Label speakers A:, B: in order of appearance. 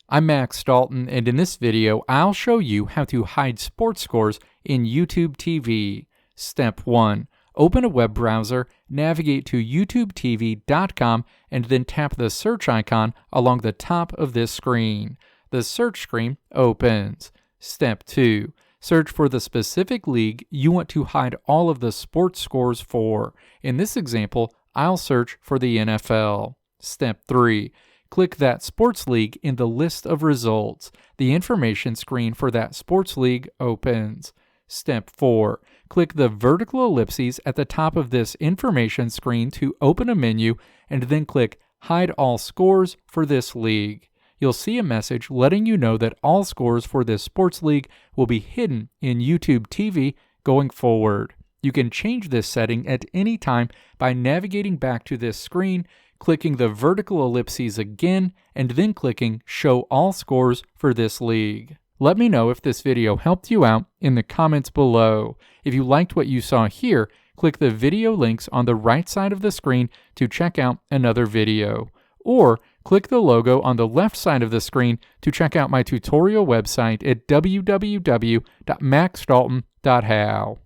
A: I'm Max Dalton, and in this video, I'll show you how to hide sports scores in YouTube TV. Step 1. Open a web browser, navigate to youtubetv.com, and then tap the search icon along the top of this screen. The search screen opens. Step 2. Search for the specific league you want to hide all of the sports scores for. In this example, I'll search for the NFL. Step 3. Click that sports league in the list of results. The information screen for that sports league opens. Step 4. Click the vertical ellipses at the top of this information screen to open a menu, and then click Hide All Scores for this league. You'll see a message letting you know that all scores for this sports league will be hidden in YouTube TV going forward. You can change this setting at any time by navigating back to this screen, clicking the vertical ellipses again, and then clicking Show All Scores for this league. Let me know if this video helped you out in the comments below. If you liked what you saw here, click the video links on the right side of the screen to check out another video. Or click the logo on the left side of the screen to check out my tutorial website at www.maxdalton.how.